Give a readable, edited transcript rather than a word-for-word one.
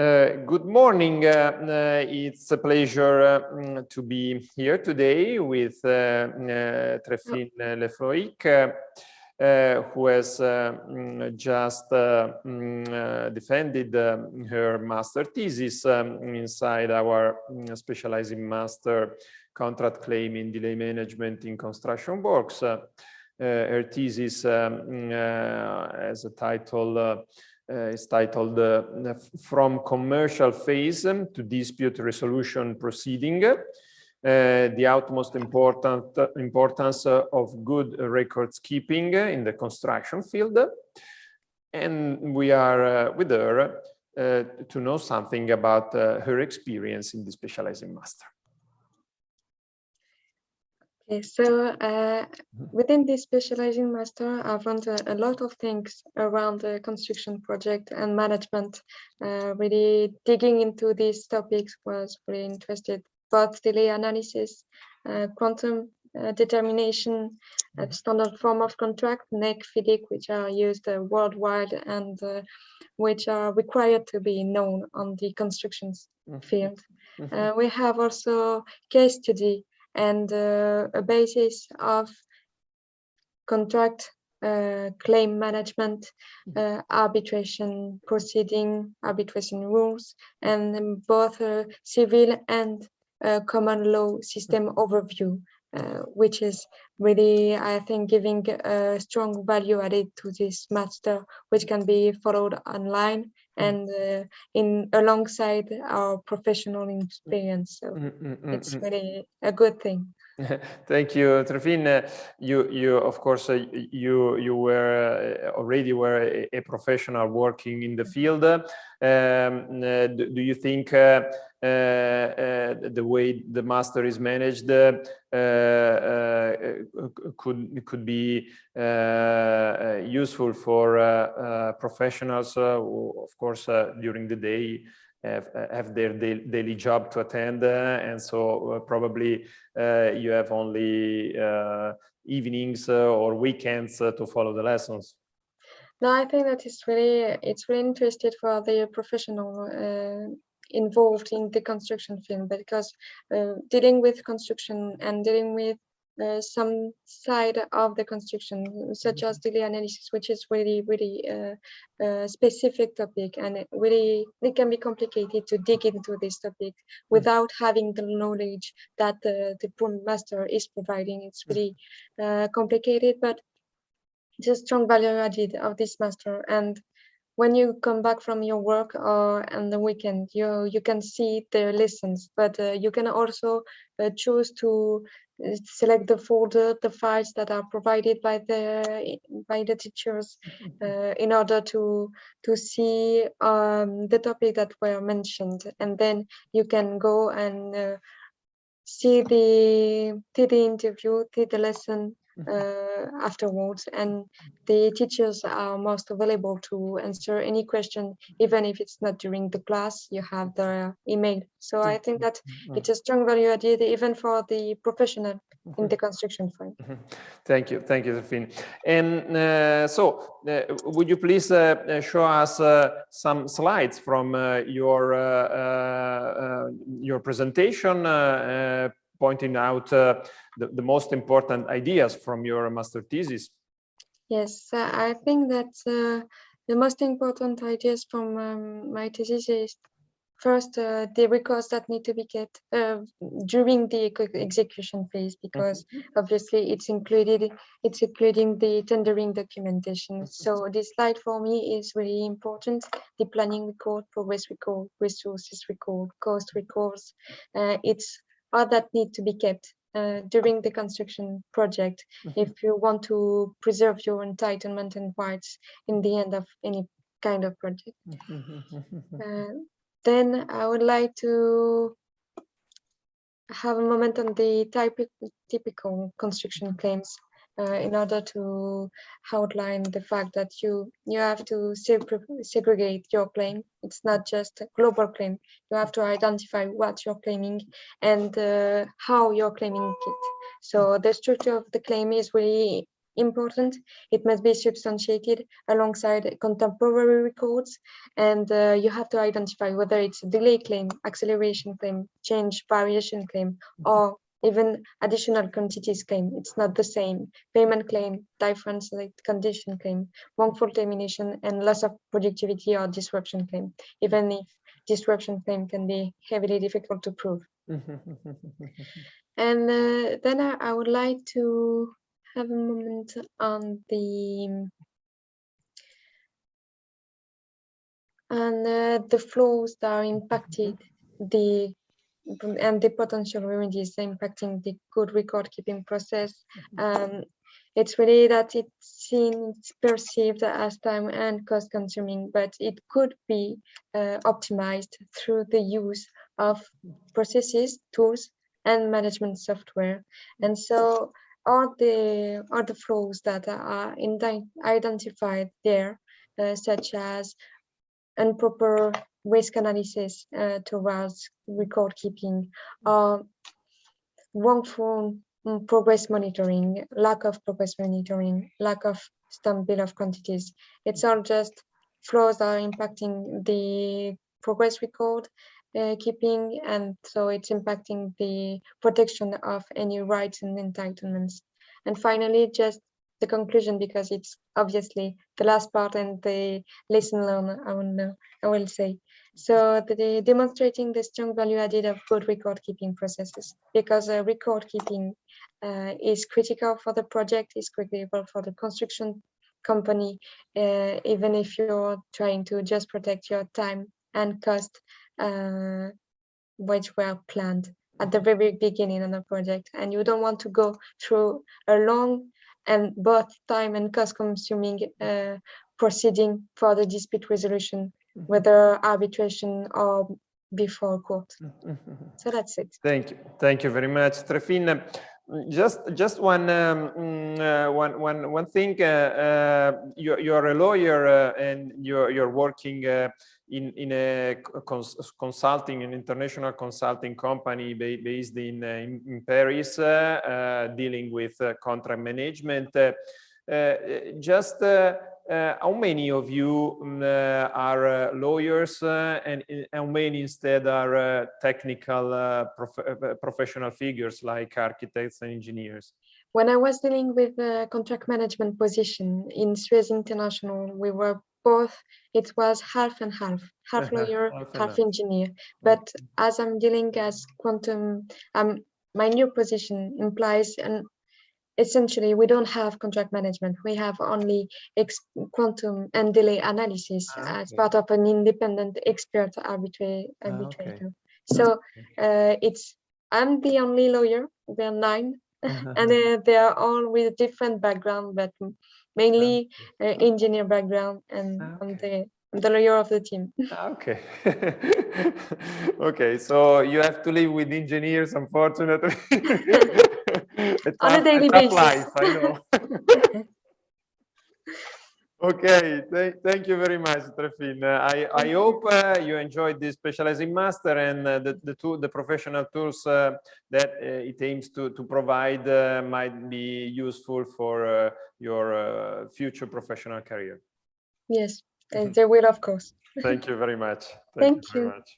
Good morning. It's a pleasure to be here today with Tréphine Le Flohic, who has just defended her master thesis inside our specializing master contract claim in delay management in construction works. Her thesis has a title. It's titled From Commercial Phase to Dispute Resolution Proceeding, the utmost importance of good records keeping in the construction field. And we are with her to know something about her experience in the specializing master. Okay, so within this specializing master, I've learned a lot of things around the construction project and management. Really digging into these topics was really interested, both delay analysis, quantum determination, standard form of contract, F.lli, which are used worldwide and which are required to be known on the construction field. We have also case study and a basis of contract claim management, arbitration proceeding, arbitration rules, and both civil and common law system overview, which is really, I think, giving a strong value added to this master, which can be followed online and alongside our professional experience. So it's really a good thing. Thank you, Tréphine. You of course, you were already a professional working in the field. Do you think the way the master is managed could be useful for professionals, who, of course, during the day have their daily job to attend, and so probably you have only evenings or weekends to follow the lessons? No, I think that it's really interesting for the professional involved in the construction field, because dealing with construction and dealing with some side of the construction, such as delay analysis, which is really a specific topic, and it can be complicated to dig into this topic without having the knowledge that the master is providing. It's really complicated, but it's a strong value added of this master. And when you come back from your work or on the weekend, you can see the lessons, but you can also choose to select the folder, the files that are provided by the teachers in order to see the topic that were mentioned, and then you can go and see the interview, see the lesson afterwards, and the teachers are most available to answer any question, even if it's not during the class. You have their email. So I think that it's a strong value added even for the professional in the construction field. Thank you, Tréphine. And so would you please show us some slides from your presentation, pointing out the most important ideas from your master thesis? Yes, I think that the most important ideas from my thesis is first the records that need to be kept during the execution phase, because obviously it's including the tendering documentation. So this slide for me is really important: the planning record, progress record, resources record, cost records. It's all that need to be kept during the construction project if you want to preserve your entitlement and rights in the end of any kind of project. Then I would like to have a moment on the typical construction claims in order to outline the fact that you have to segregate your claim. It's not just a global claim. You have to identify what you're claiming and how you're claiming it. So the structure of the claim is really important, it must be substantiated alongside contemporary records, and you have to identify whether it's a delay claim, acceleration claim, change variation claim, or even additional quantities claim. It's not the same. Payment claim, difference condition claim, wrongful termination, and loss of productivity or disruption claim, even if disruption claim can be heavily difficult to prove. And then I would like to have a moment on the flows that are impacted and the potential remedies impacting the good record keeping process. It's really that it's perceived as time and cost consuming, but it could be optimized through the use of processes, tools, and management software. And so all the flows that are identified there, such as improper risk analysis towards record keeping, wrongful progress monitoring, lack of progress monitoring, lack of stamped bill of quantities. It's all just flaws that are impacting the progress record keeping, and so it's impacting the protection of any rights and entitlements. And finally, just the conclusion, because it's obviously the last part and the lesson learned, I will say. So demonstrating the strong value added of good record keeping processes, because record keeping is critical for the project, is critical for the construction company, even if you're trying to just protect your time and cost, which were planned at the very beginning of the project, and you don't want to go through a long and both time and cost consuming proceeding for the dispute resolution, whether arbitration or before court. So that's it. Thank you very much, Tréphine. Just one thing. You're a lawyer and you're working in a consulting, an international consulting company based in Paris, dealing with contract management. How many of you are lawyers and how many instead are technical professional figures like architects and engineers? When I was dealing with a contract management position in Suez International, we were both, it was half and half lawyer, half engineer. But as I'm dealing as quantum, my new position implies, and essentially we don't have contract management. We have only quantum and delay analysis as part of an independent expert arbitrator. So I'm the only lawyer. There are 9. And they are all with different background, but mainly engineer background, and I'm the lawyer of the team. Okay. Okay, so you have to live with engineers, unfortunately. On a daily basis. Life, I know. Okay, thank you very much, Tréphine. I hope you enjoyed this specializing master and the professional tools that it aims to provide might be useful for your future professional career. Yes, they will, of course. Thank you very much. Thank you very much.